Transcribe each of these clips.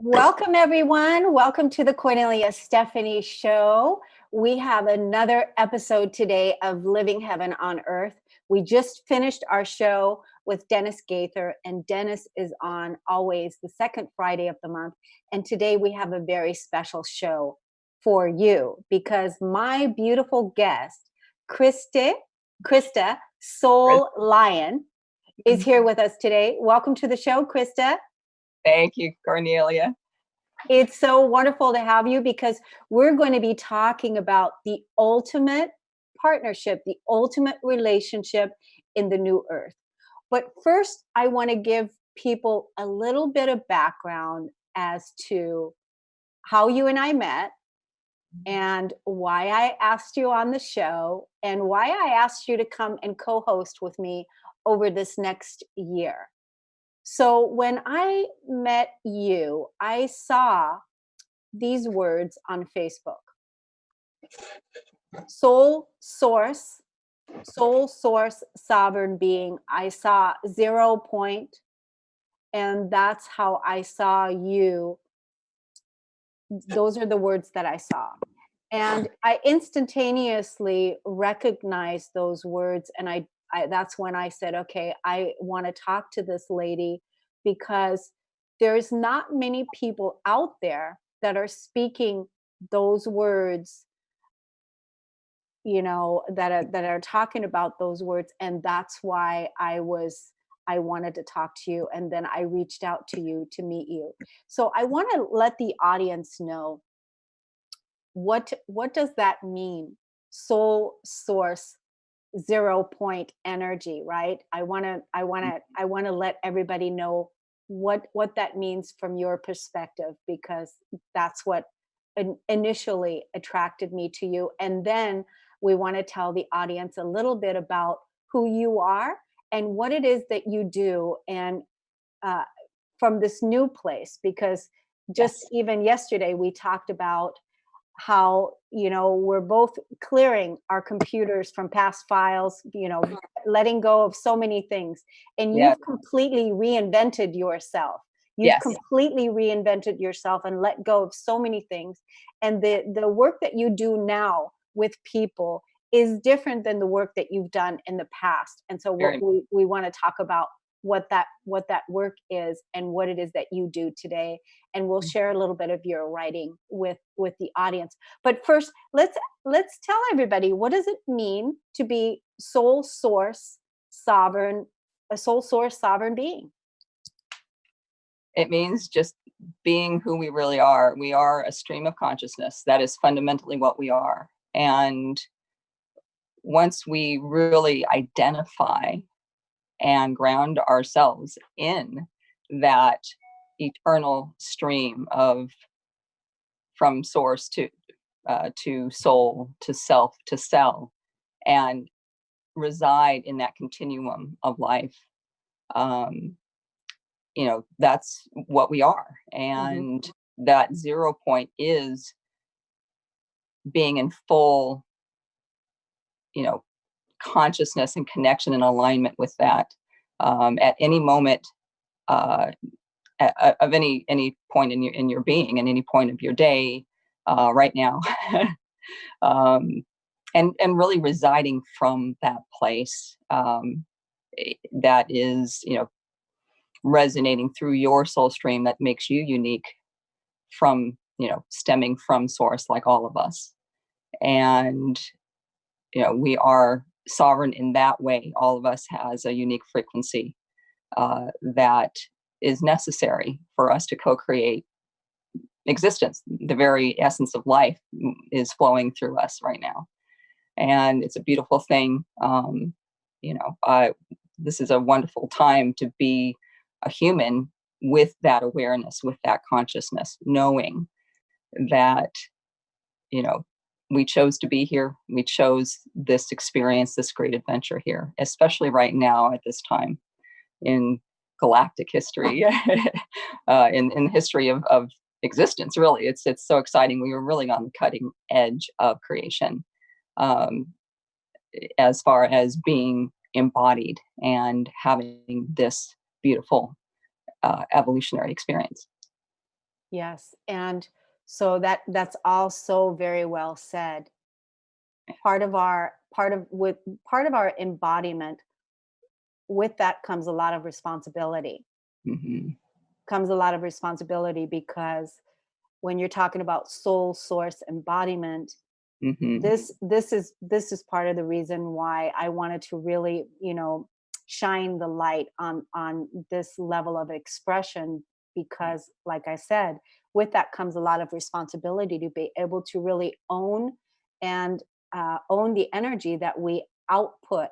Welcome, everyone. Welcome to the Kornelia Stephanie Show. We have another episode today of Living Heaven on Earth. We just finished our show with Dennis Gaither, and Dennis is on always the second Friday of the month. And today we have a very special show for you because my beautiful guest, Kriste SoulLion, is here with us today. Welcome to the show, Kriste. Thank you, Kornelia. It's so wonderful to have you because we're going to be talking about the ultimate partnership, the ultimate relationship in the new earth. But first, I want to give people a little bit of background as to how you and I met and why I asked you on the show and why I asked you to come and co-host with me over this next year. So when I met you, I saw these words on Facebook. Soul source, sovereign being. I saw 0 point, and that's how I saw you. Those are the words that I saw. And I instantaneously recognized those words, and I that's when I said, okay, I want to talk to this lady because there's not many people out there that are speaking those words, you know, that are talking about those words. And that's why I wanted to talk to you. And then I reached out to you to meet you. So I want to let the audience know what does that mean? Soul source, 0 point energy, right? I want to let everybody know what that means from your perspective, because that's what initially attracted me to you. And then we want to tell the audience a little bit about who you are and what it is that you do, and from this new place, because just even yesterday we talked about how, you know, we're both clearing our computers from past files, you know, letting go of so many things. And you've completely reinvented yourself. You've completely reinvented yourself and let go of so many things. And the work that you do now with people is different than the work that you've done in the past. And so we want to talk about what that work is and what it is that you do today, and we'll share a little bit of your writing with the audience. But first, let's tell everybody, what does it mean to be a soul source sovereign being? It means just being who we really are. We are a stream of consciousness. That is fundamentally what we are. And once we really identify and ground ourselves in that eternal stream of from source to soul to self to cell, and reside in that continuum of life, you know, that's what we are. And that 0 point is being in full, you know, consciousness and connection and alignment with that, at any moment, of any point in your being, and any point of your day, right now, and really residing from that place, that is, you know, resonating through your soul stream that makes you unique, from, you know, stemming from source, like all of us. And, you know, we are sovereign in that way. All of us has a unique frequency that is necessary for us to co-create existence. The very essence of life is flowing through us right now, and it's a beautiful thing. You know, this is a wonderful time to be a human with that awareness, with that consciousness, knowing that, you know, we chose to be here. We chose this experience, this great adventure here, especially right now at this time in galactic history, in the history of existence. Really, it's so exciting. We were really on the cutting edge of creation, as far as being embodied and having this beautiful evolutionary experience. Yes. And so that's also very well said. Part of our embodiment, with that comes a lot of responsibility. Hmm. Comes a lot of responsibility because when you're talking about soul source embodiment, Hmm. this is part of the reason why I wanted to really, shine the light on this level of expression, because like I said, with that comes a lot of responsibility to be able to really own and own the energy that we output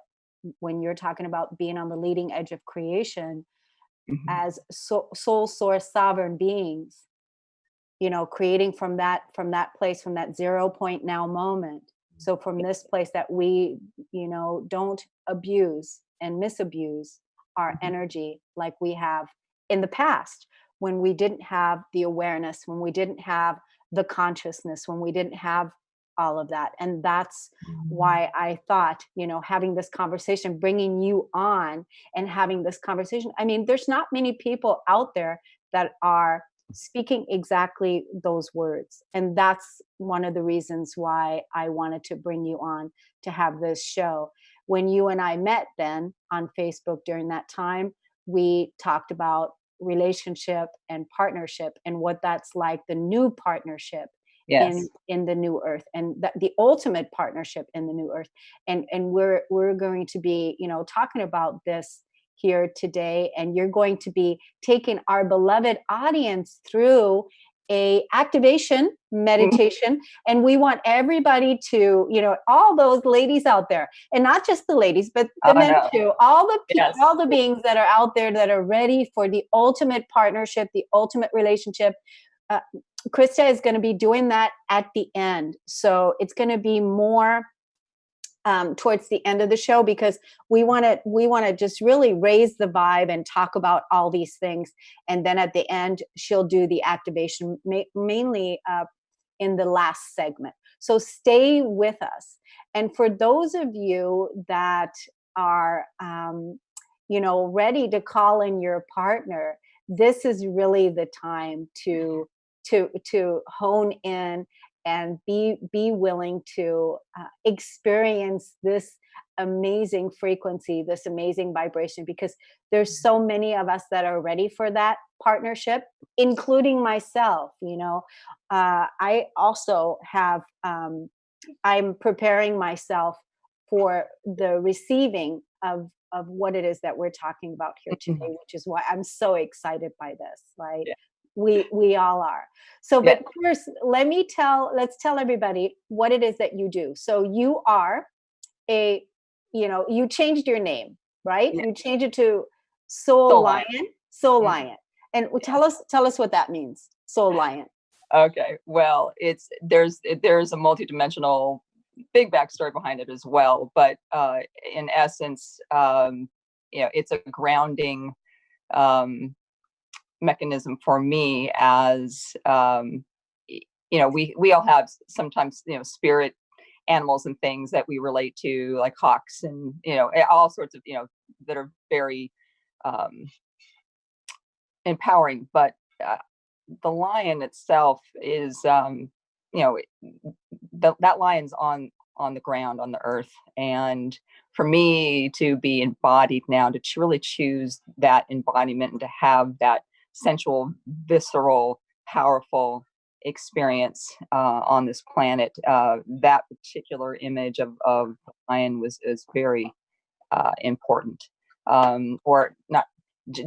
when you're talking about being on the leading edge of creation Hmm. as soul source sovereign beings, creating from that place, from that 0 point now moment. So from this place that we, don't abuse and misabuse our energy like we have in the past, when we didn't have the awareness, when we didn't have the consciousness, when we didn't have all of that. And that's why I thought, having this conversation, bringing you on and having this conversation, I mean, there's not many people out there that are speaking exactly those words. And that's one of the reasons why I wanted to bring you on to have this show. When you and I met then on Facebook during that time, we talked about relationship and partnership and what that's like, the new partnership Yes. in the new earth, and the ultimate partnership in the new earth. And we're going to be, talking about this here today, and you're going to be taking our beloved audience through a activation meditation. And we want everybody to, all those ladies out there, and not just the ladies but the Oh men no. too, Yes. all the beings that are out there that are ready for the ultimate partnership, the ultimate relationship. uh, Krista is going to be doing that at the end, so it's going to be more towards the end of the show, because we want to just really raise the vibe and talk about all these things. And then at the end, she'll do the activation, mainly in the last segment. So stay with us. And for those of you that are, ready to call in your partner, this is really the time to hone in and be willing to experience this amazing frequency, this amazing vibration, because there's so many of us that are ready for that partnership, including myself. I also have, I'm preparing myself for the receiving of what it is that we're talking about here today, Mhm. which is why I'm so excited by this, right? Yeah. We all are. So, Yeah. but first, let's tell everybody what it is that you do. So you are a, you changed your name, right? Yeah. You changed it to Soul Soul Lion. Lion, Soul Mhm. Lion. And Yeah. tell us what that means, Soul Lion. Okay. Well, there's a multidimensional big backstory behind it as well, but in essence, it's a grounding um, mechanism for me, as we all have sometimes spirit animals and things that we relate to, like hawks and all sorts of that are very um, empowering. But uh, the lion itself is you know that lion's on the ground, on the earth. And for me to be embodied now, to really choose that embodiment and to have that sensual, visceral, powerful experience on this planet, that particular image of the lion is very important, or not,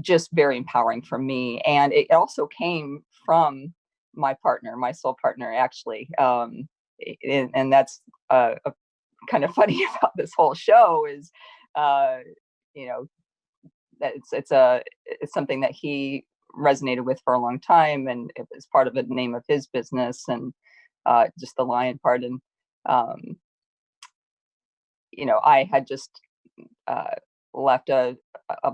just very empowering for me. And it also came from my partner, my soul partner, actually. And that's kind of funny about this whole show is, uh, you know, that it's something that he resonated with for a long time, and it was part of the name of his business, and just the lion part. And um, I had just uh, left a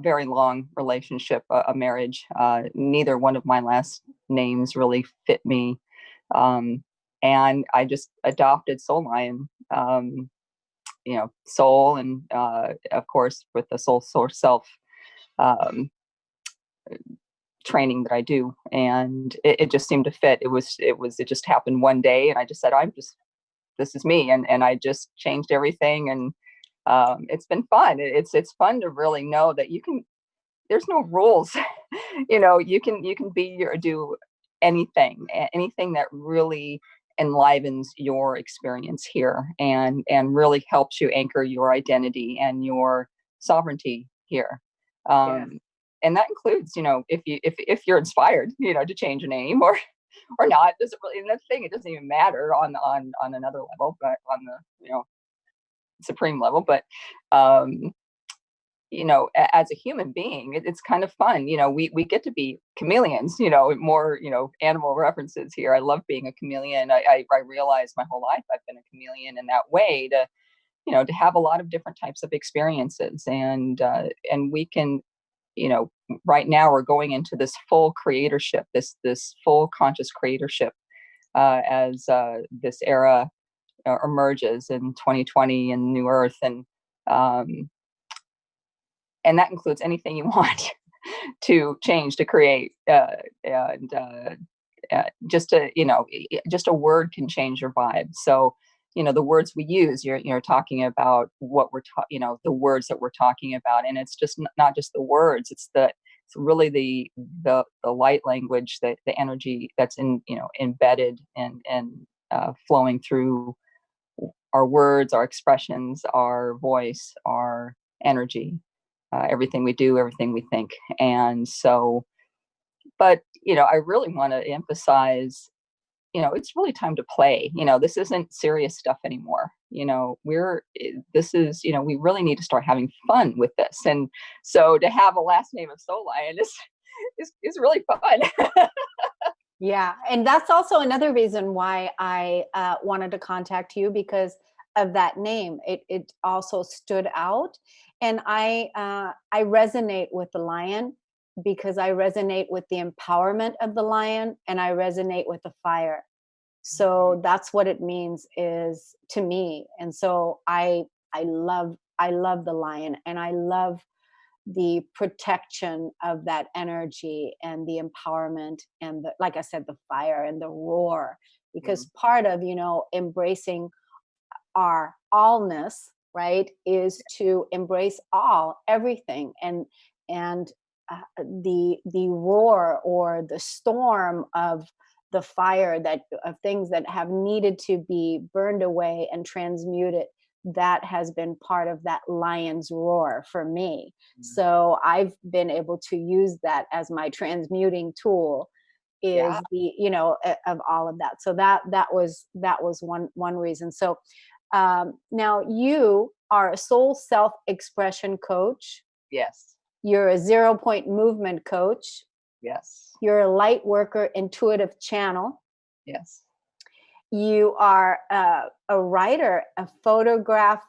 very long relationship, a marriage. Neither one of my last names really fit me. Um, and I just adopted Soul Lion, soul, and of course, with the soul source self um, training that I do, and it just seemed to fit. It just happened one day, and I just said, this is me, and I just changed everything, and it's been fun. It's fun to really know that there's no rules. You can do anything that really enlivens your experience here, and really helps you anchor your identity and your sovereignty here. Yes. And that includes, if you're inspired, to change a name or not. It doesn't really, and that's the thing, it doesn't even matter on another level, but on the supreme level. But as a human being, it's kind of fun. We get to be chameleons, more, animal references here. I love being a chameleon. I realize my whole life I've been a chameleon in that way, to have a lot of different types of experiences. And we can, right now we're going into this full creatorship, this full conscious creatorship, as this era emerges in 2020 and New Earth. And that includes anything you want to change, to create, and just just a word can change your vibe. So, the words we use, you're talking about what the words that we're talking about, and it's just not just the words; it's really the light language, the energy that's embedded and flowing through our words, our expressions, our voice, our energy. Everything we do, everything we think. And so, but, I really want to emphasize, it's really time to play. This isn't serious stuff anymore. We really need to start having fun with this. And so to have a last name of SoulLion is really fun. Yeah. And that's also another reason why I wanted to contact you, because of that name. It also stood out. And I resonate with the lion, because I resonate with the empowerment of the lion, and I resonate with the fire. So that's what it means is to me. And so I love the lion, and I love the protection of that energy and the empowerment and like I said, the fire and the roar, because part of, embracing our allness, right, is to embrace everything, and the roar or the storm of the fire, of things that have needed to be burned away and transmuted, that has been part of that lion's roar for me. So I've been able to use that as my transmuting tool, is of all of that. So that was one reason. So now you are a soul self-expression coach. Yes. You're a 0-point movement coach. Yes. You're a light worker, intuitive channel. Yes. You are a writer, a photographer,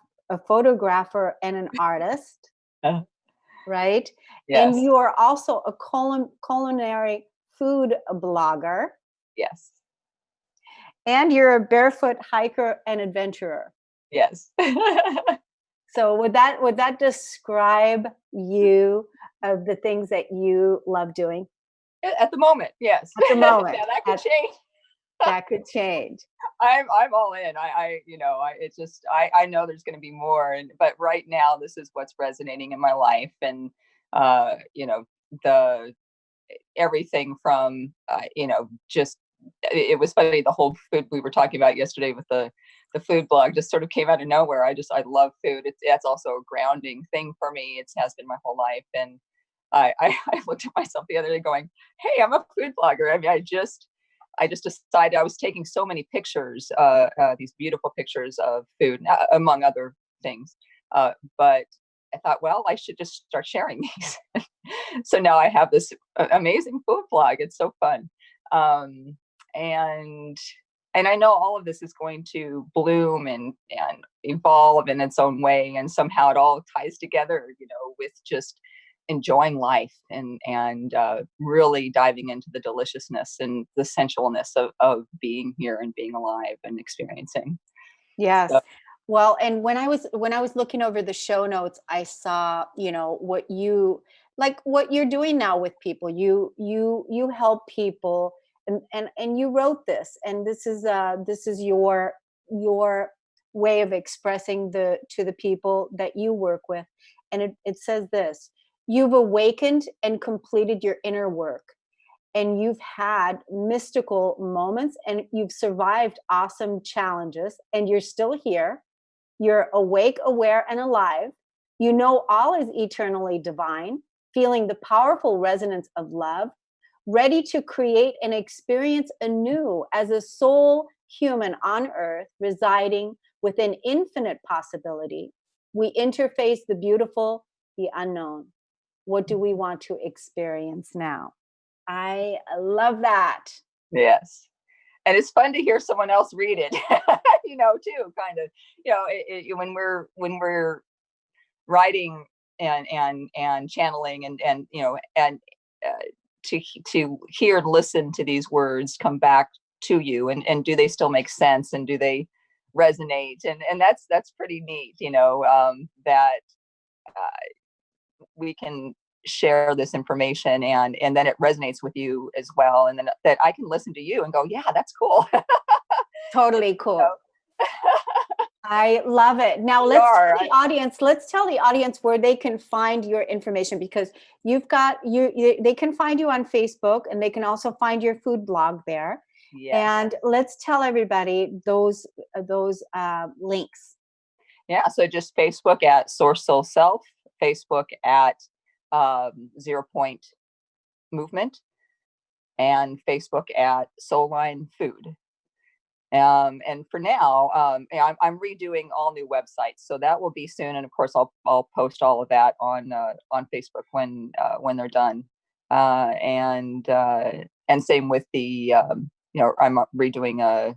and an artist, right? Yes. And you are also a culinary food blogger. Yes. And you're a barefoot hiker and adventurer. Yes. So would that describe you, of the things that you love doing? At the moment, yes. At the moment. Now that could change. That could change. I'm all in. It's just I know there's going to be more, but right now this is what's resonating in my life, and the everything from just, it was funny, the whole food we were talking about yesterday with the food blog just sort of came out of nowhere. I love food. That's also a grounding thing for me. It has been my whole life, and I looked at myself the other day going, hey, I'm a food blogger. I mean, I just decided, I was taking so many pictures, these beautiful pictures of food, among other things. But I thought, well, I should just start sharing these. So now I have this amazing food blog. It's so fun. And I know all of this is going to bloom and evolve in its own way. And somehow it all ties together, with just enjoying life and really diving into the deliciousness and the sensualness of being here and being alive and experiencing. Yes. So, Well, and when I was looking over the show notes, I saw, what you like what you're doing now with people. You help people, and you wrote this, and this is your way of expressing the to the people that you work with. And it says this: you've awakened and completed your inner work, and you've had mystical moments, and you've survived awesome challenges, and you're still here. You're awake, aware, and alive. You know all is eternally divine, feeling the powerful resonance of love, ready to create and experience anew as a soul human on earth, residing within infinite possibility. We interface the beautiful, the unknown. What do we want to experience now? I love that. Yes. And it's fun to hear someone else read it, too, kind of, when we're writing and channeling and to hear and listen to these words come back to you, and do they still make sense, and do they resonate, and that's pretty neat, that we can share this information, and then it resonates with you as well, and then that I can listen to you and go, yeah, that's cool. Totally cool. I love it. Now let's tell the audience where they can find your information, because you've got they can find you on Facebook, and they can also find your food blog there. Yes. And let's tell everybody those links. Yeah, so just Facebook at Source Soul Self, Facebook at 0 Point Movement, and Facebook at SoulLion Food. And for now, I'm redoing all new websites, so that will be soon. And of course, I'll post all of that on Facebook when they're done. And same with the I'm redoing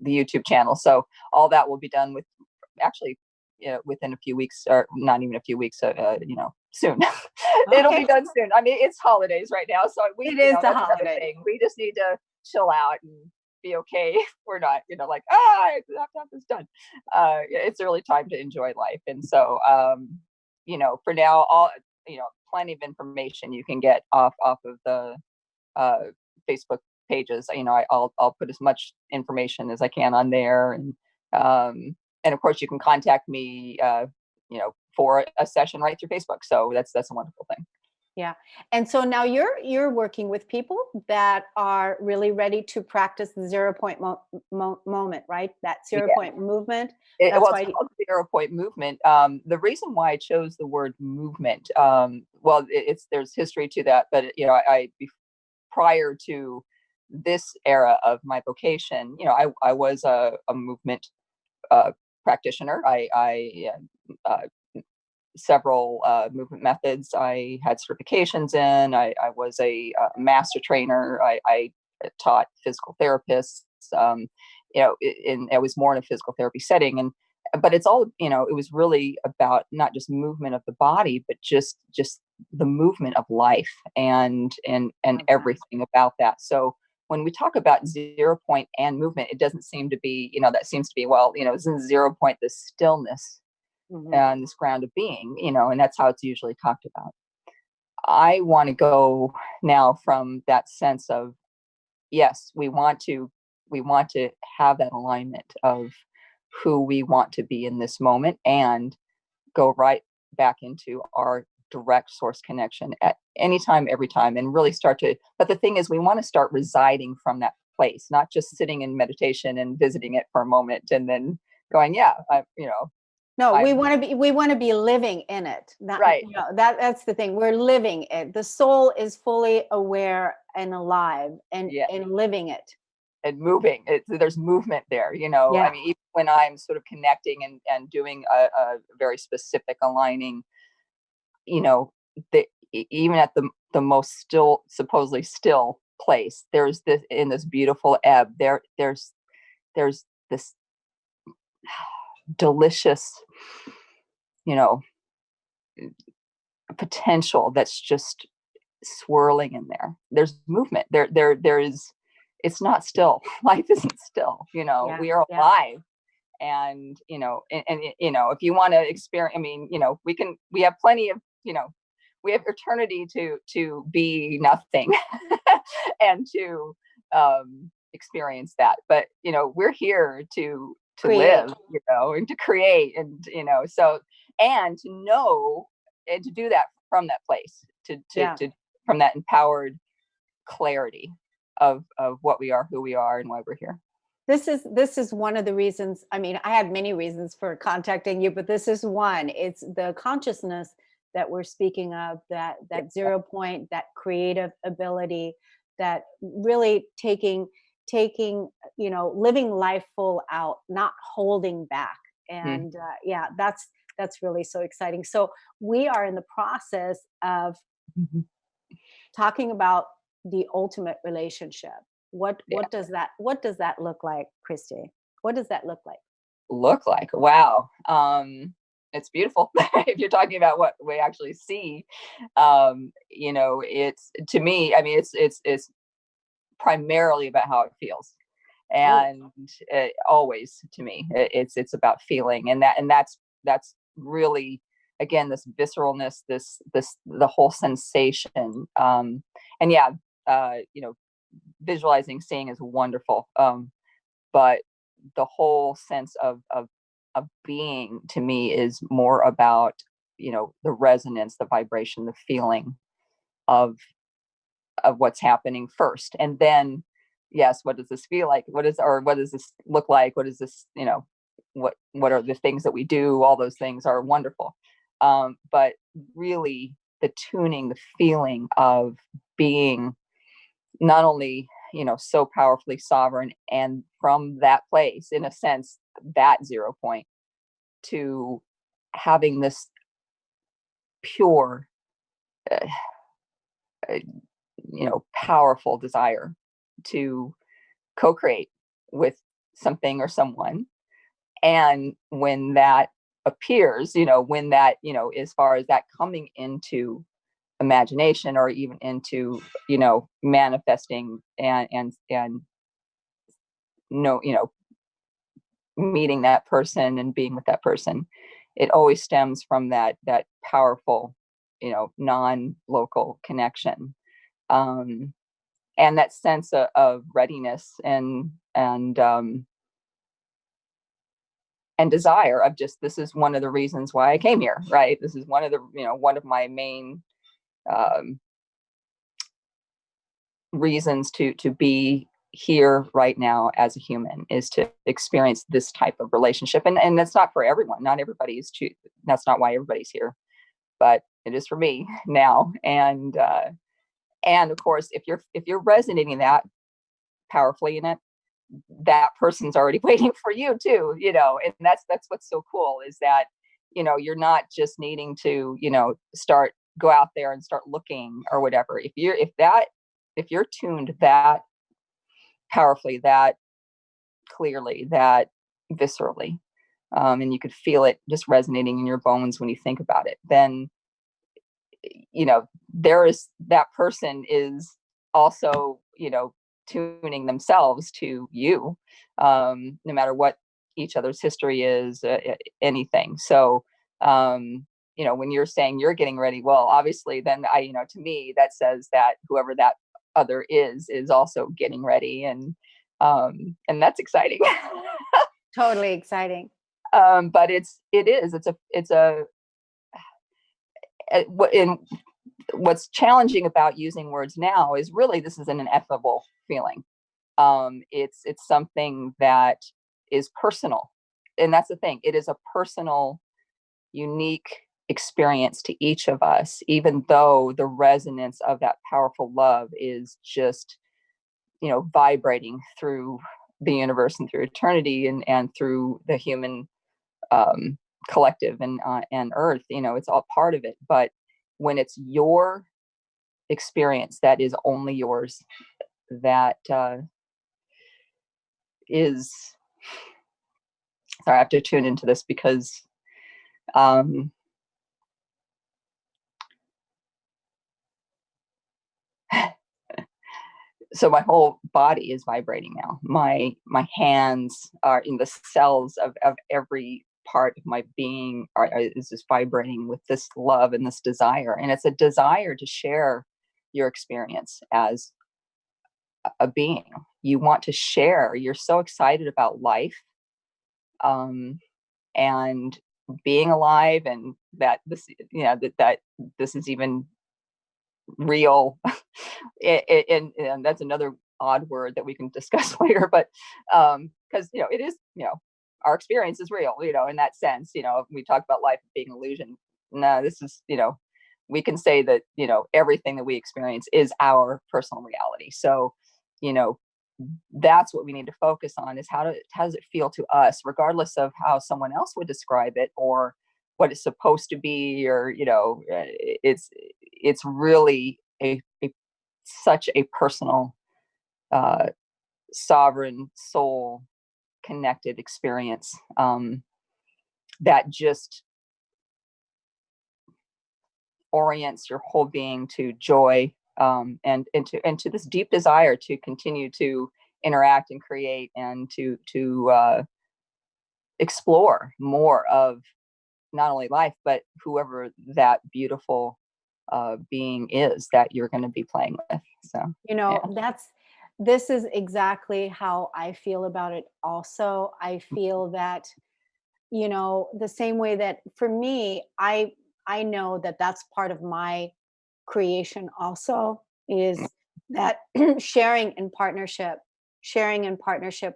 the YouTube channel, so all that will be done with actually within a few weeks, or not even a few weeks. Soon. It'll be done soon. I mean, it's holidays right now, so it is the holiday. We just need to chill out and be okay. We're not, like, I have to have this done. It's really time to enjoy life. And so, for now, plenty of information you can get off of the Facebook pages. I'll put as much information as I can on there. And of course you can contact me, for a session right through Facebook. So that's a wonderful thing. Yeah. And so now you're working with people that are really ready to practice the 0 Point moment, right? That 0 Point movement. It's called 0 Point movement. The reason why I chose the word movement, there's history to that, but prior to this era of my vocation, I was a movement practitioner. I several movement methods I had certifications in. I was a master trainer. I taught physical therapists. I was more in a physical therapy setting, but it's all, it was really about not just movement of the body, but just the movement of life and everything about that. So when we talk about 0 Point and movement, it doesn't seem to be, that seems to be, isn't 0 Point the stillness and this ground of being, and that's how it's usually talked about. I want to go now from that sense of, yes, we want to have that alignment of who we want to be in this moment, and go right back into our direct source connection at any time, every time, and really but the thing is, we want to start residing from that place, not just sitting in meditation and visiting it for a moment and then going, no, we want to be living in it. Right. That's the thing. We're living it. The soul is fully aware and alive and living it. And moving. There's movement there, I mean, even when I'm sort of connecting and doing a very specific aligning, even at the most supposedly still place, there's this beautiful ebb. There's this delicious, potential that's just swirling in there. There's movement. There is. It's not still. Life isn't still. We are alive, and if you want to experience, I mean, we have plenty of, we have eternity to be nothing and to experience that. But we're here to Create. live, and to create, and so, and to know, and to do that from that place, to from that empowered clarity of what we are, who we are, and why we're here. This is one of the reasons. I mean, I had many reasons for contacting you, but this is one. It's the consciousness that we're speaking of, that 0 point, that creative ability, that really taking living life full out, not holding back. And that's really so exciting. So we are in the process of talking about the ultimate relationship. What does that look like, Kriste? What does that look like? Wow. It's beautiful. If you're talking about what we actually see, it's, to me, I mean, it's primarily about how it feels. And always, to me, it's about feeling, and that's really, again, this visceralness, the whole sensation. Visualizing, seeing is wonderful. But the whole sense of being, to me, is more about, the resonance, the vibration, the feeling of what's happening first. And then, yes, what does this feel like? What does this look like? What is this, what are the things that we do? All those things are wonderful. But really, the tuning, the feeling of being not only, so powerfully sovereign, and from that place, in a sense, that 0 point, to having this pure, powerful desire to co-create with something or someone. And when that appears, when that, as far as that coming into imagination, or even into, manifesting and meeting that person and being with that person, it always stems from that powerful, non-local connection, and that sense of readiness and desire of just, this is one of the reasons why I came here, right? This is one of my main reasons to be here right now as a human, is to experience this type of relationship. And that's not for everyone. Not everybody is that's not why everybody's here, but it is for me now. And of course, if you're resonating that powerfully in it, that person's already waiting for you too, and that's what's so cool, is that, you're not just needing to, go out there and start looking or whatever. If you're tuned that powerfully, that clearly, that viscerally, and you could feel it just resonating in your bones when you think about it, then, that person is also, tuning themselves to you, no matter what each other's history is, anything. So, when you're saying you're getting ready, well, obviously, then to me, that says that whoever that other is also getting ready, and that's exciting. Totally exciting. But it's what's challenging about using words now is, really, this is an ineffable feeling. It's something that is personal, and that's the thing. It is a personal, unique experience to each of us, even though the resonance of that powerful love is just, vibrating through the universe and through eternity, and through the human collective and earth. It's all part of it. But when it's your experience that is only yours, that is, sorry, I have to tune into this, because so my whole body is vibrating now. My hands are in the cells of every part of my being is just vibrating with this love and this desire. And it's a desire to share your experience as a being. You want to share. You're so excited about life, and being alive, and that this, that this is even real. And that's another odd word that we can discuss later, but because it is, our experience is real, in that sense. We talk about life being illusion. No, this is, we can say that, everything that we experience is our personal reality. So, that's what we need to focus on, is how does it feel to us, regardless of how someone else would describe it or what it's supposed to be, or it's really such a personal, sovereign, soul connected experience, that just orients your whole being to joy, and to this deep desire to continue to interact and create, and to explore more of not only life, but whoever that beautiful being is that you're going to be playing with. So, this is exactly how I feel about it also. I feel that, the same way that for me, I know that that's part of my creation also, is that sharing in partnership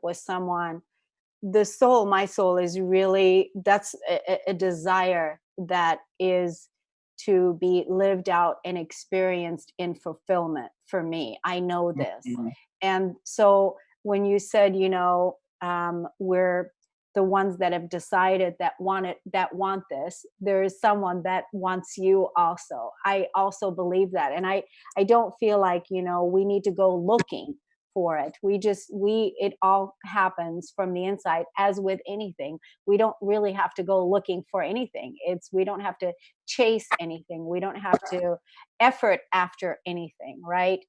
with someone. My soul is really, that's a desire that is to be lived out and experienced in fulfillment for me. I know this. Mhm. And so when you said, we're the ones that have decided that want this, there is someone that wants you also. I also believe that. And I don't feel like, we need to go looking for it. It all happens from the inside, as with anything. We don't really have to go looking for anything. We don't have to chase anything. We don't have to effort after anything, right?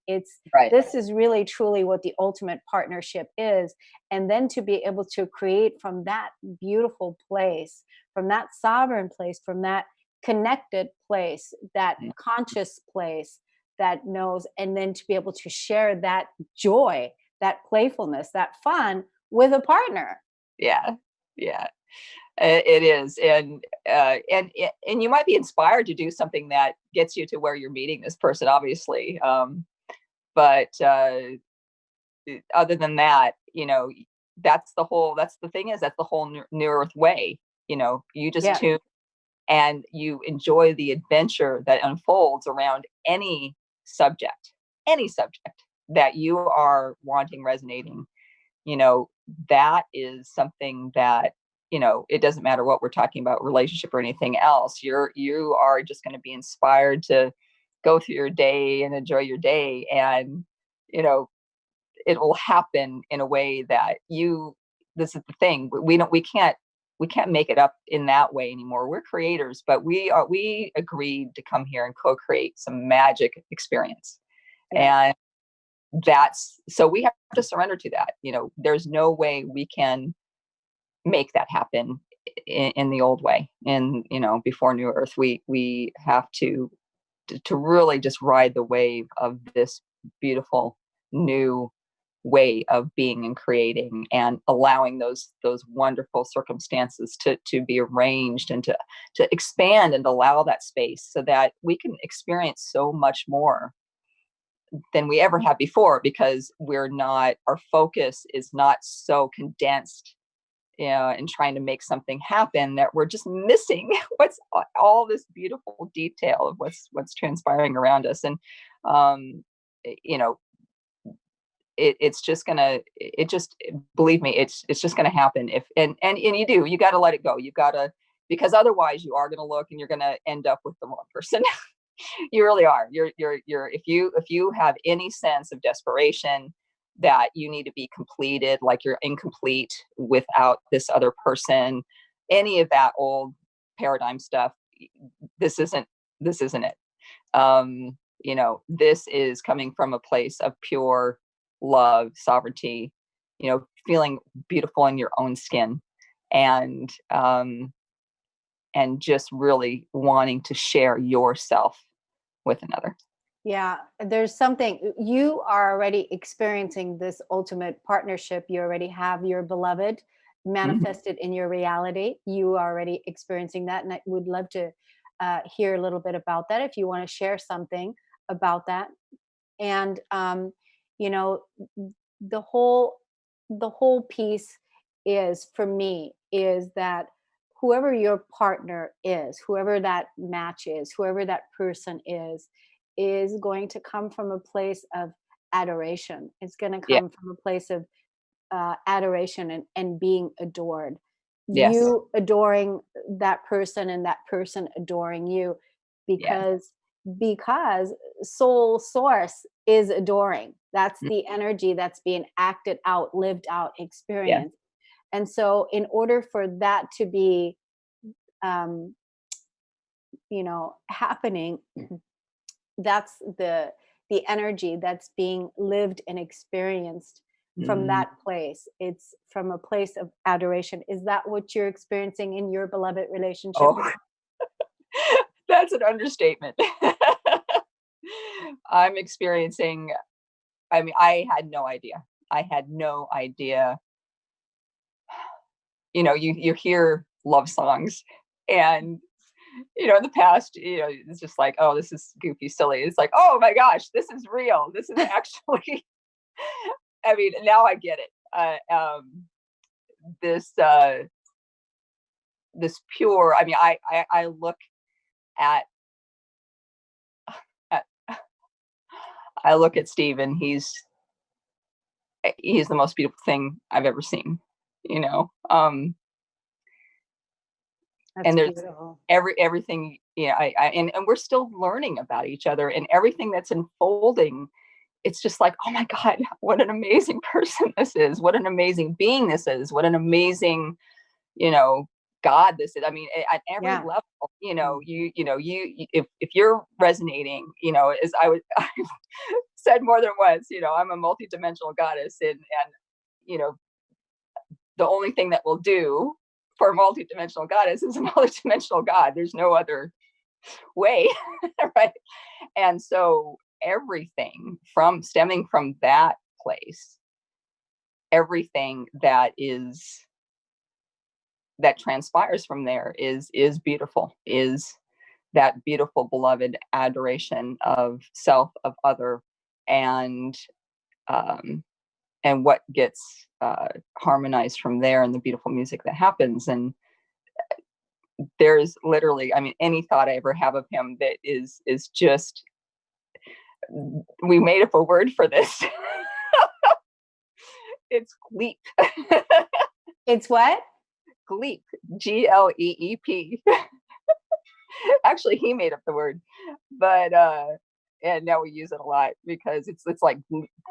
Right. This is really truly what the ultimate partnership is. And then to be able to create from that beautiful place, from that sovereign place, from that connected place, that conscious place that knows, and then to be able to share that joy, that playfulness, that fun with a partner. Yeah. It is. And you might be inspired to do something that gets you to where you're meeting this person, obviously. But other than that, that's the thing, is that's the whole New Earth way. You just Yeah. tune and you enjoy the adventure that unfolds around any subject that you are wanting, resonating. That is something that, it doesn't matter what we're talking about, relationship or anything else. You are just going to be inspired to go through your day and enjoy your day. And, it will happen in a way that this is the thing. We can't make it up in that way anymore. We're creators, but we agreed to come here and co-create some magic experience. Yeah. And so we have to surrender to that. There's no way we can make that happen in the old way. And, before New Earth, we have to really just ride the wave of this beautiful new way of being and creating, and allowing those wonderful circumstances to be arranged, and to expand and allow that space, so that we can experience so much more than we ever have before, because our focus is not so condensed, and trying to make something happen, that we're just missing what's all this beautiful detail of what's transpiring around us. And you know it's just gonna it just believe me, it's just gonna happen. If and you got to let it go. You got to, because otherwise you are going to look and you're going to end up with the wrong person. You really are. You're if you have any sense of desperation that you need to be completed, like you're incomplete without this other person, any of that old paradigm stuff, this isn't it. This is coming from a place of pure love, sovereignty, feeling beautiful in your own skin. And and just really wanting to share yourself with another. Yeah, there's something, you are already experiencing this ultimate partnership. You already have your beloved Mhm. manifested in your reality. You are already experiencing that. And I would love to hear a little bit about that if you want to share something about that. And, you know, the whole, the whole piece is for me is that whoever your partner is, whoever that match is, whoever that person is going to come from a place of adoration. It's going to Yeah. come from a place of adoration and being adored. Yes. You adoring that person and that person adoring you, Yes. because soul source is adoring. That's Mm. the energy that's being acted out, lived out, Yeah. experienced. And so in order for that to be um, happening, that's the energy that's being lived and experienced from Mm. that place. It's from a place of adoration. Is that what you're experiencing in your beloved relationship? Oh, that's an understatement. I'm experiencing, I mean, I had no idea. I had no idea. You hear love songs, and in the past, it's just like, oh, this is goofy, silly. It's like, oh my gosh, this is real. This is actually, I mean, now I get it. This this pure. I mean, I look at, at I look at Steve, and he's the most beautiful thing I've ever seen. You know, That's and there's beautiful. everything. Yeah, and we're still learning about each other, and everything that's unfolding. It's just like, oh my God, what an amazing person this is! What an amazing being this is! What an amazing, you know, God this is. I mean, at every Yeah. level, Mm. if you're resonating, as I've said more than once, I'm a multidimensional goddess, and you know, the only thing that will do for a multidimensional goddess is a multidimensional God. There's no other way, right? And so everything from stemming from that place, everything that transpires from there is beautiful, is that beautiful beloved adoration of self, of other, and um and what gets harmonized from there, and the beautiful music that happens. And there's literally, I mean, any thought I ever have of him that is just, we made up a word for this. It's gleep. It's what? Gleep. Gleep. Actually, he made up the word, but and now we use it a lot because it's like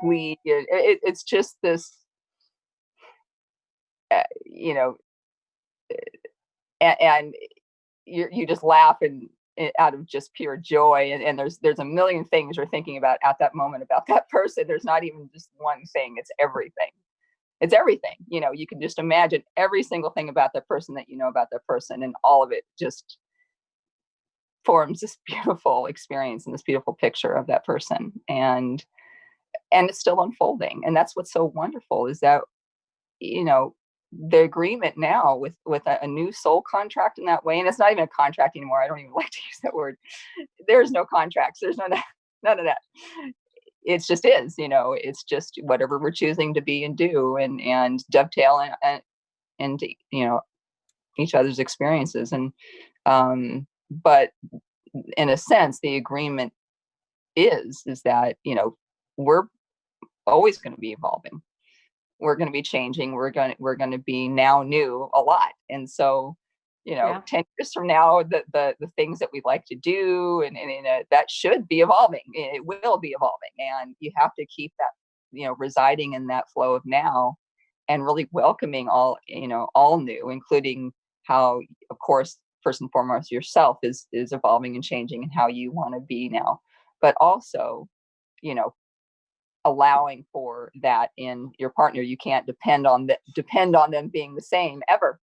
glee. It's just this, you know, and you just laugh and out of just pure joy, and there's a million things you're thinking about at that moment about that person. There's not even just one thing, it's everything. It's everything. You can just imagine every single thing about that person that you know about that person, and all of it just forms this beautiful experience and this beautiful picture of that person. And it's still unfolding, and that's what's so wonderful, is that you know the agreement now with a new soul contract in that way. And it's not even a contract anymore. I don't even like to use that word. There's no contracts, there's none of that. It's just is, it's just whatever we're choosing to be and do, and dovetail into each other's experiences. And but in a sense, the agreement is that we're always going to be evolving, we're going to be changing, we're going to be now new a lot. And so, Yeah. 10 years from now, the things that we like to do, and that should be evolving, it will be evolving. And you have to keep that, residing in that flow of now, and really welcoming all new, including how, of course, first and foremost, yourself is evolving and changing, and how you want to be now. But also, you know allowing for that in your partner. You can't depend on them being the same ever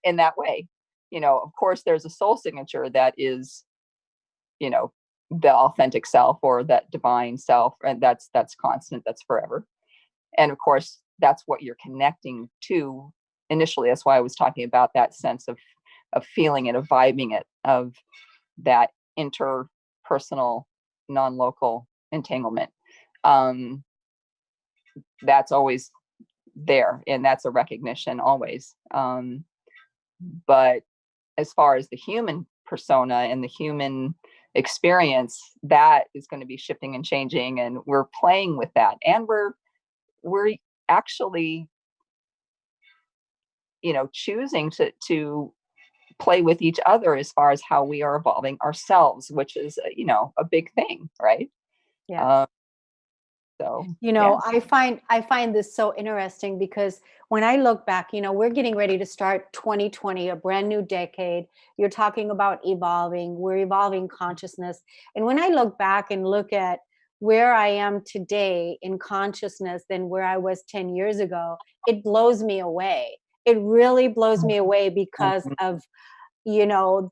in that way. of course there's a soul signature that is, the authentic self or that divine self, and that's constant, that's forever. And of course that's what you're connecting to initially. That's why I was talking about that sense of feeling it, of vibing it, of that interpersonal non-local entanglement. That's always there, and that's a recognition always. But as far as the human persona and the human experience, that is going to be shifting and changing, and we're playing with that, and we're actually choosing to play with each other as far as how we are evolving ourselves, which is a big thing, right? Yeah. So Yeah. I find this so interesting because when I look back, we're getting ready to start 2020, a brand new decade. You're talking about evolving. We're evolving consciousness. And when I look back and look at where I am today in consciousness than where I was 10 years ago, it blows me away. It really blows me away because Mhm. of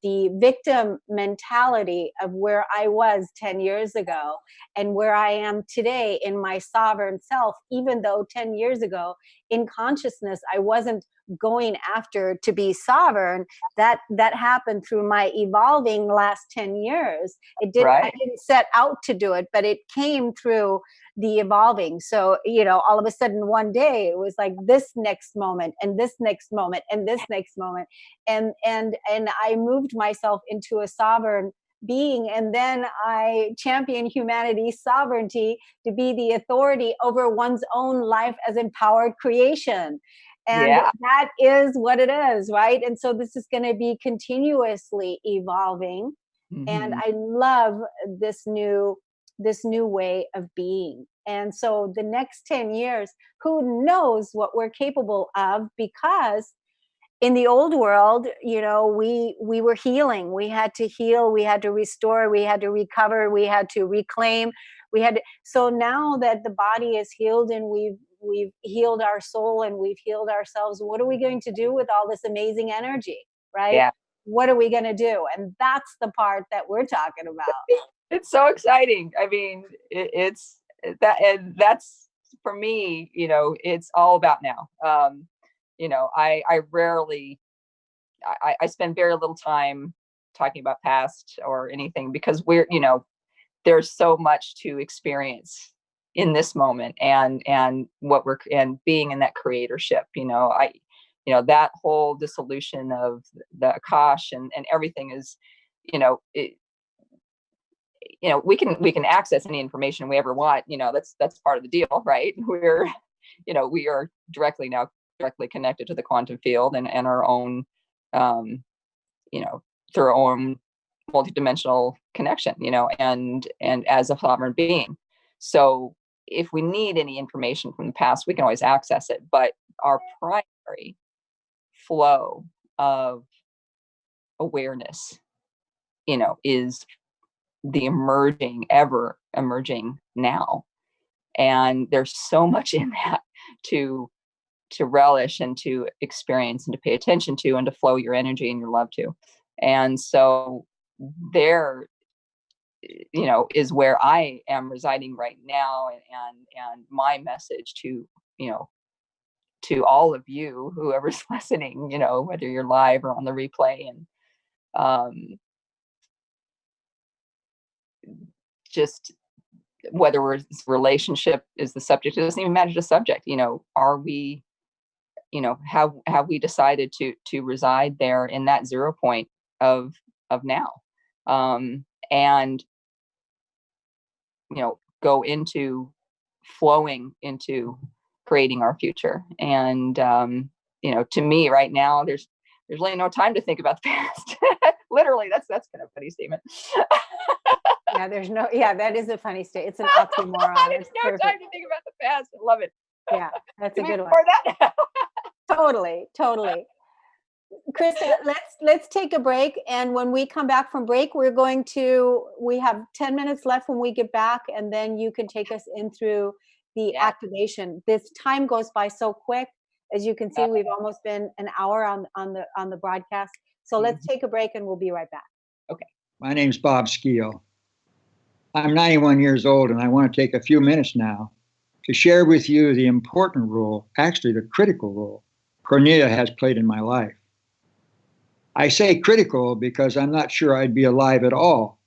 the victim mentality of where I was 10 years ago and where I am today in my sovereign self, even though 10 years ago in consciousness, I wasn't going after to be sovereign. That happened through my evolving last 10 years. I Right. didn't set out to do it, but it came through the evolving. So, all of a sudden one day it was like this next moment and this next moment and this next moment. And I moved myself into a sovereign being, and then I champion humanity's sovereignty to be the authority over one's own life as empowered creation. And Yeah. that is what it is, right? And so this is going to be continuously evolving. And Mhm. I love this new way of being. And so the next 10 years, who knows what we're capable of, because in the old world, we were healing. We had to heal, we had to restore, we had to recover, we had to reclaim, so now that the body is healed and we've healed our soul and we've healed ourselves, what are we going to do with all this amazing energy, right? Yeah. What are we going to do? And that's the part that we're talking about. It's so exciting. I mean, it's that, and that's for me. It's all about now. I rarely, I spend very little time talking about past or anything, because there's so much to experience in this moment, and and being in that creatorship. That whole dissolution of the Akash and everything is, it, we can access any information we ever want. That's part of the deal, right? We are directly connected to the quantum field, and our own, um you know through our own multidimensional connection, and as a sovereign being. So if we need any information from the past, we can always access it, but our primary flow of awareness, is the ever emerging now. And there's so much in that to relish and to experience and to pay attention to, and to flow your energy and your love to. And so there, is where I am residing right now, and my message to, all of you, whoever's listening, whether you're live or on the replay. And um, just whether relationship is the subject, it doesn't even matter the subject. Are we, have we decided to reside there in that 0 point of now, and go into flowing into creating our future. And to me right now, there's really no time to think about the past. Literally, that's kind of a funny statement. Yeah, that is a funny state. It's an oxymoron. There's It's no perfect. time to think about the past. I love it. Yeah, that's a Can we good one. explore that? Totally, totally. Krista, let's take a break, and when we come back from break, we have 10 minutes left when we get back, and then you can take us in through the Yeah. activation. This time goes by so quick. As you can see, we've almost been an hour on the broadcast. So let's take a break and we'll be right back. Okay. My name's Bob Skeel. I'm 91 years old, and I want to take a few minutes now to share with you the important role, actually the critical role, Kornelia has played in my life. I say critical because I'm not sure I'd be alive at all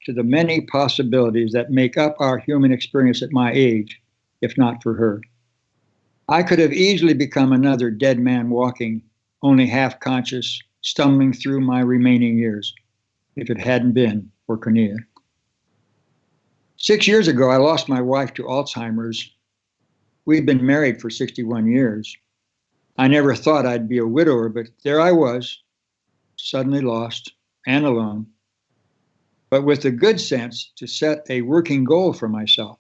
to the many possibilities that make up our human experience at my age, if not for her. I could have easily become another dead man walking, only half conscious, stumbling through my remaining years, if it hadn't been for Kornelia. 6 years ago, I lost my wife to Alzheimer's. We'd been married for 61 years. I never thought I'd be a widower, but there I was, suddenly lost and alone, but with the good sense to set a working goal for myself.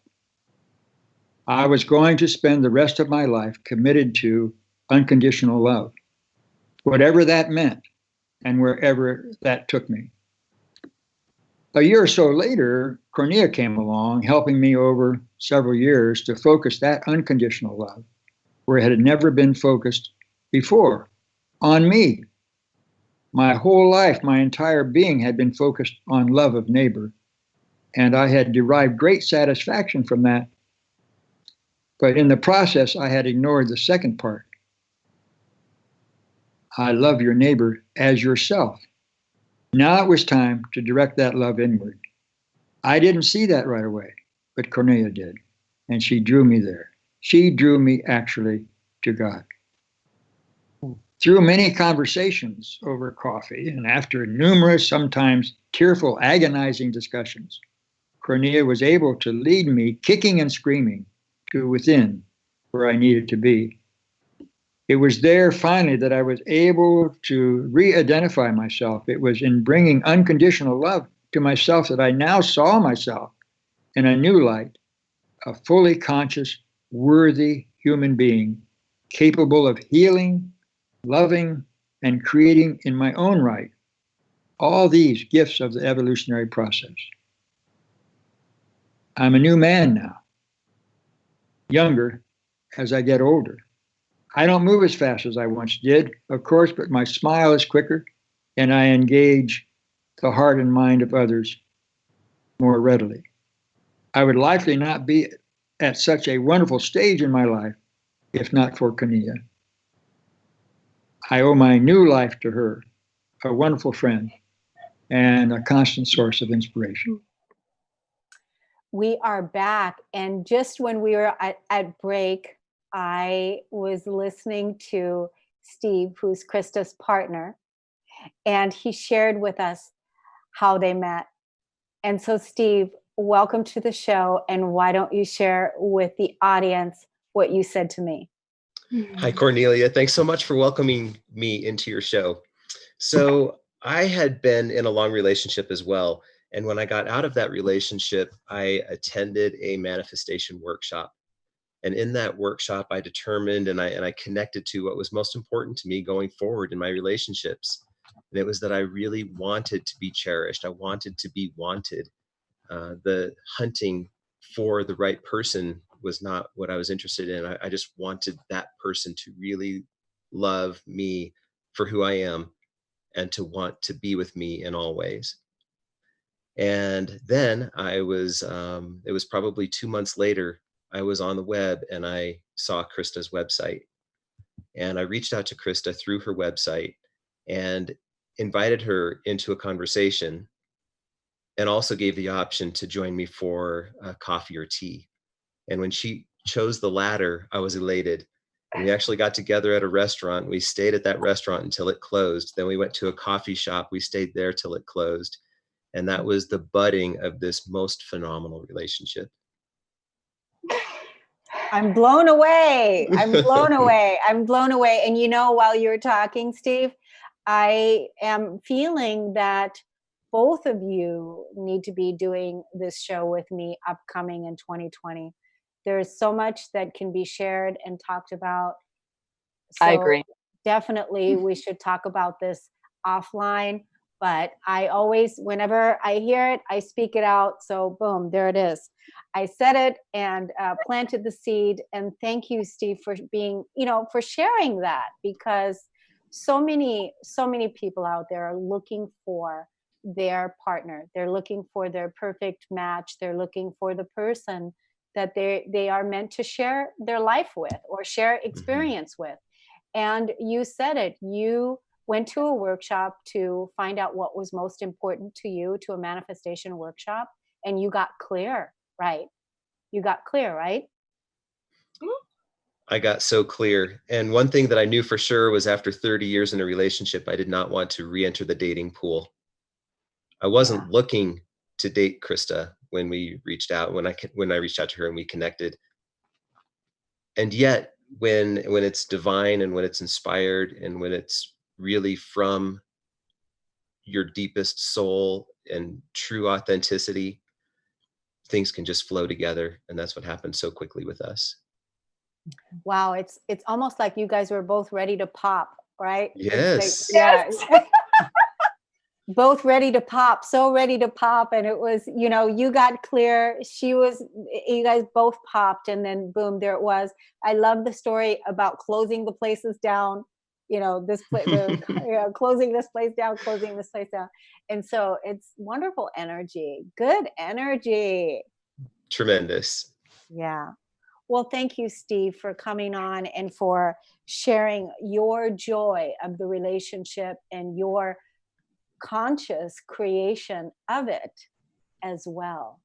I was going to spend the rest of my life committed to unconditional love, whatever that meant and wherever that took me. A year or so later, Kornelia came along, helping me over several years to focus that unconditional love where it had never been focused before, on me. My whole life, my entire being had been focused on love of neighbor, and I had derived great satisfaction from that. But in the process, I had ignored the second part. I love your neighbor as yourself. Now it was time to direct that love inward. I didn't see that right away, but Kornelia did, and she drew me there. She drew me actually to God. Through many conversations over coffee and after numerous, sometimes tearful, agonizing discussions, Kornelia was able to lead me, kicking and screaming, to within where I needed to be. It was there finally that I was able to re-identify myself. It was in bringing unconditional love to myself that I now saw myself in a new light, a fully conscious, worthy human being, capable of healing, loving, and creating in my own right all these gifts of the evolutionary process. I'm a new man now, younger as I get older. I don't move as fast as I once did, of course, but my smile is quicker, and I engage the heart and mind of others more readily. I would likely not be at such a wonderful stage in my life if not for Kornelia. I owe my new life to her, a wonderful friend and a constant source of inspiration. We are back. And just when we were at break, I was listening to Steve, who's Kriste's partner, and he shared with us how they met. And so, Steve, welcome to the show. And why don't you share with the audience what you said to me? Hi, Kornelia. Thanks so much for welcoming me into your show. So I had been in a long relationship as well. And when I got out of that relationship, I attended a manifestation workshop. And in that workshop, I determined and I connected to what was most important to me going forward in my relationships. And it was that I really wanted to be cherished. I wanted to be wanted. The hunting for the right person was not what I was interested in. I just wanted that person to really love me for who I am and to want to be with me in all ways. And then it was probably 2 months later, I was on the web and I saw Kriste's website. And I reached out to Kriste through her website and invited her into a conversation and also gave the option to join me for coffee or tea. And when she chose the latter, I was elated. And we actually got together at a restaurant. We stayed at that restaurant until it closed. Then we went to a coffee shop. We stayed there till it closed. And that was the budding of this most phenomenal relationship. I'm blown away. I'm blown away. I'm blown away. And you know, while you were talking, Steve, I am feeling that both of you need to be doing this show with me upcoming in 2020. There's so much that can be shared and talked about. So I agree. definitely we should talk about this offline. But I always, whenever I hear it, I speak it out. So boom, there it is. I said it and planted the seed. And thank you, Steve, for being, for sharing that, because so many people out there are looking for their partner. They're looking for their perfect match. They're looking for the person that they are meant to share their life with or share experience with. And you said it, you went to a workshop to find out what was most important to you, to a manifestation workshop, and you got clear, right? You got clear, right? I got so clear. And one thing that I knew for sure was after 30 years in a relationship, I did not want to re-enter the dating pool. I wasn't looking to date Krista when we reached out, when I reached out to her and we connected. And yet when it's divine and when it's inspired and when it's really from your deepest soul and true authenticity, things can just flow together. And that's what happened so quickly with us. Wow, it's almost like you guys were both ready to pop, right? Yes. It's like, yeah. Both ready to pop, so ready to pop. And it was, you know, you got clear, you guys both popped, and then boom, there it was. I love the story about closing the places down, you know, closing this place down, closing this place down. And so it's wonderful energy, good energy. Tremendous. Yeah. Well, thank you, Steve, for coming on and for sharing your joy of the relationship and your conscious creation of it as well.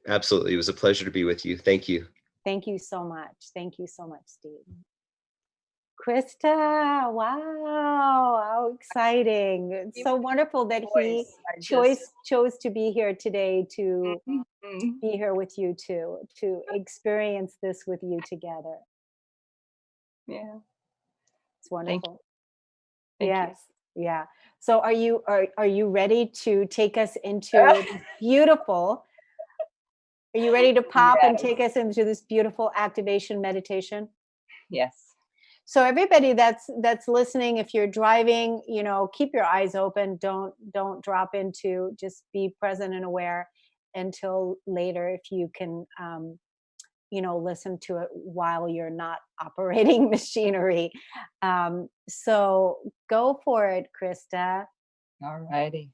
Absolutely. It was a pleasure to be with you. Thank you. Thank you so much. Thank you so much, Steve. Krista, wow, how exciting. It's so wonderful that he chose to be here today, to be here with you too, to experience this with you together. Yeah. It's wonderful. Thank Yes. you. Yeah. So are you ready to take us into beautiful? Are you ready to pop and take us into this beautiful activation meditation? Yes. So everybody that's listening, if you're driving, you know, keep your eyes open. Don't drop into, just be present and aware until later if you can you know, listen to it while you're not operating machinery. So go for it, Krista. All righty.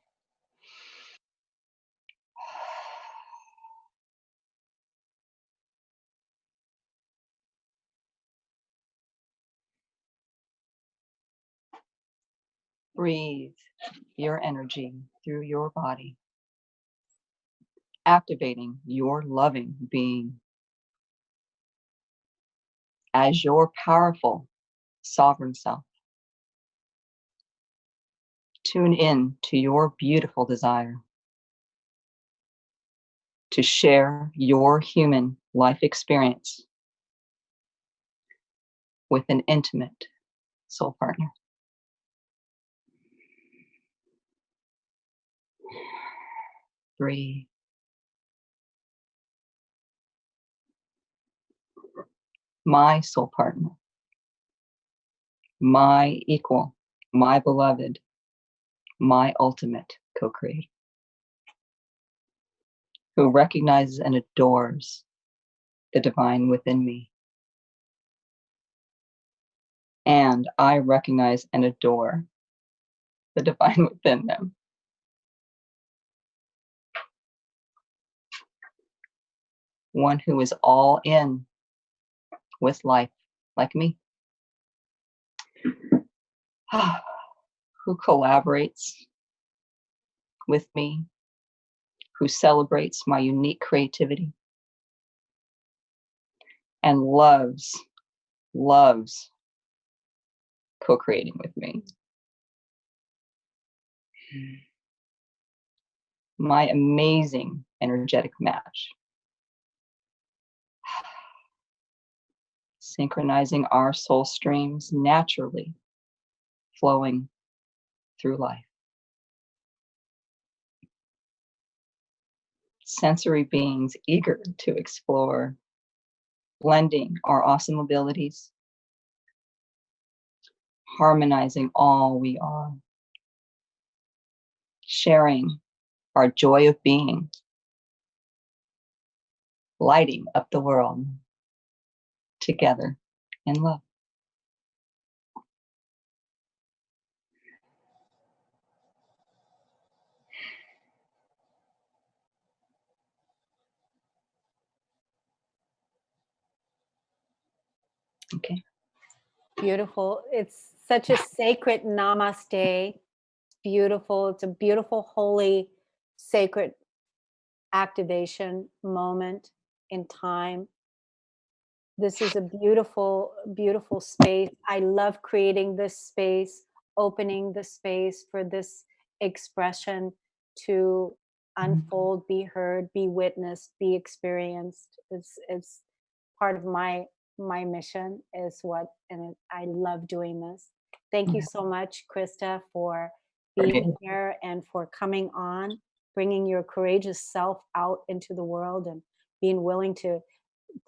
Breathe your energy through your body, activating your loving being as your powerful sovereign self. Tune in to your beautiful desire to share your human life experience with an intimate soul partner. Breathe. My soul partner, my equal, my beloved, my ultimate co-creator, who recognizes and adores the divine within me. And I recognize and adore the divine within them. One who is all in with life, like me. Who collaborates with me, who celebrates my unique creativity, and loves co-creating with me. My amazing energetic match. Synchronizing our soul streams naturally, flowing through life. Sensory beings eager to explore, blending our awesome abilities, harmonizing all we are, sharing our joy of being, lighting up the world together in love. Okay. Beautiful. It's such a sacred namaste. Beautiful. It's a beautiful, holy, sacred activation moment in time. This is a beautiful, beautiful space. I love creating this space, opening the space for this expression to unfold, be heard, be witnessed, be experienced. It's part of my mission is what, and I love doing this. Thank you so much, Kriste, for being here and for coming on, bringing your courageous self out into the world and being willing to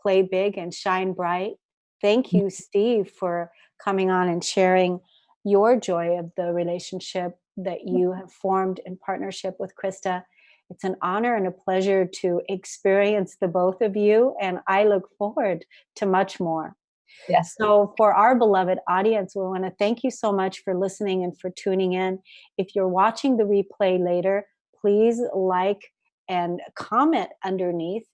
play big and shine bright. Thank you, Steve, for coming on and sharing your joy of the relationship that you have formed in partnership with Kriste. It's an honor and a pleasure to experience the both of you, and I look forward to much more. Yes. So for our beloved audience, we want to thank you so much for listening and for tuning in. If you're watching the replay later, please like and comment underneath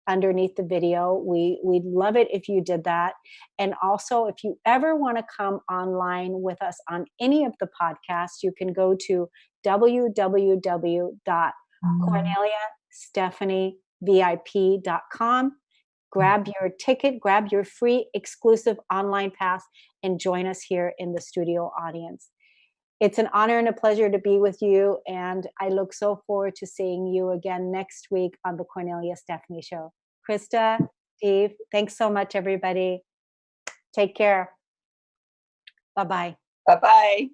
the video. We'd love it if you did that. And also, if you ever want to come online with us on any of the podcasts, you can go to www.KorneliaStephanieVIP.com. Grab your ticket, grab your free exclusive online pass, and join us here in the studio audience. It's an honor and a pleasure to be with you, and I look so forward to seeing you again next week on the Kornelia Stephanie Show. Kriste, Steve, thanks so much, everybody. Take care. Bye-bye. Bye-bye.